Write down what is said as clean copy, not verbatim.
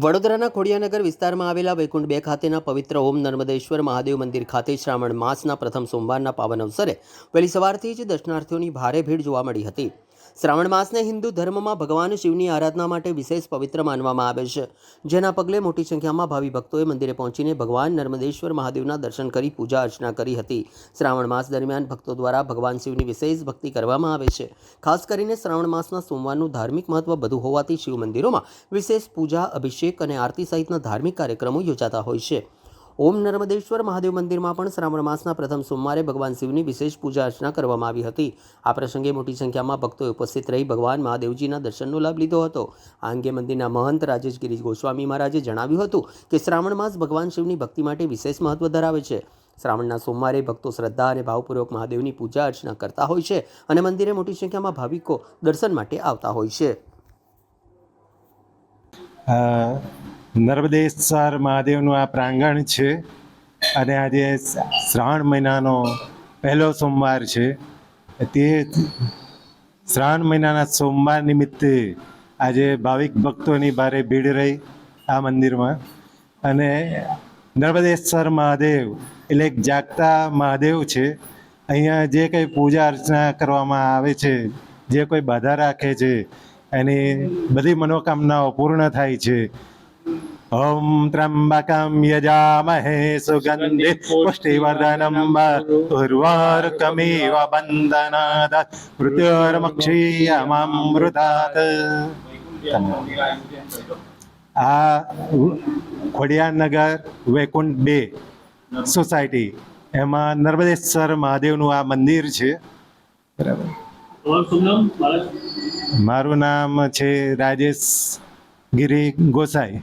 વડોદરાના ખોડિયાનગર વિસ્તારમાં આવેલા વૈકુંઠ 2 ખાતેના પવિત્ર ઓમ નર્મદેશ્વર મહાદેવ મંદિર ખાતે શ્રાવણ માસના પ્રથમ સોમવારના પાવન અવસરે વહેલી સવારથી જ દર્શનાર્થીઓની ભારે ભીડ જોવા મળી હતી। શ્રાવણ માસને હિન્દુ ધર્મમાં ભગવાન શિવની આરાધના માટે વિશેષ પવિત્ર માનવામાં આવે છે, જેના પગલે મોટી સંખ્યામાં ભાવિ ભક્તોએ મંદિરે પહોંચીને ભગવાન નર્મદેશ્વર મહાદેવના દર્શન કરી પૂજા અર્ચના કરી હતી। શ્રાવણ માસ દરમિયાન ભક્તો દ્વારા ભગવાન શિવની વિશેષ ભક્તિ કરવામાં આવે છે। ખાસ કરીને શ્રાવણ માસના સોમવારનું ધાર્મિક મહત્વ વધુ હોવાથી શિવ મંદિરોમાં વિશેષ પૂજા, અભિષેક અને આરતી સહિતના ધાર્મિક કાર્યક્રમો યોજાતા હોય છે। ઓમ નર્મદેશ્વર મહાદેવ મંદિરમાં પણ શ્રાવણ માસના પ્રથમ સોમવારે ભગવાન શિવની વિશેષ પૂજા અર્ચના કરવામાં આવી હતી। આ પ્રસંગે મોટી સંખ્યામાં ભક્તોએ ઉપસ્થિત રહી ભગવાન મહાદેવજીના દર્શનનો લાભ લીધો હતો। આ અંગે મંદિરના મહંત રાજેશ ગિરીશ ગોસ્વામી મહારાજે જણાવ્યું હતું કે શ્રાવણ માસ ભગવાન શિવની ભક્તિ માટે વિશેષ મહત્વ ધરાવે છે। શ્રાવણના સોમવારે ભક્તો શ્રદ્ધા અને ભાવપૂર્વક મહાદેવની પૂજા અર્ચના કરતા હોય છે અને મંદિરે મોટી સંખ્યામાં ભાવિકો દર્શન માટે આવતા હોય છે। નર્મદેશ્વર મહાદેવનું આ પ્રાંગણ છે અને આજે શ્રાવણ મહિનાનો પહેલો સોમવાર છે। તે શ્રાવણ મહિનાના સોમવાર નિમિત્તે આજે ભાવિક ભક્તોની ભારે ભીડ રહી આ મંદિરમાં। અને નર્મદેશ્વર મહાદેવ એટલે એક જાગતા મહાદેવ છે। અહીંયા જે કંઈ પૂજા અર્ચના કરવામાં આવે છે, જે કોઈ બાધા રાખે છે, એની બધી મનોકામનાઓ પૂર્ણ થાય છે। ઓમ ત્રંબકમ યજામહે સુગંધિ પુષ્ટિવર્ધનમ ઉર્વારુકમિવ બંધનાદ મૃત્યોર્મક્ષીયમૃતાત। આ ખોડિયાનગર વૈકુંઠ 2 સોસાયટી એમાં નર્મદેશ્વર મહાદેવનું આ મંદિર છે, બરાબર। મારું નામ છે રાજેશ ગિરી ગોસાઈ।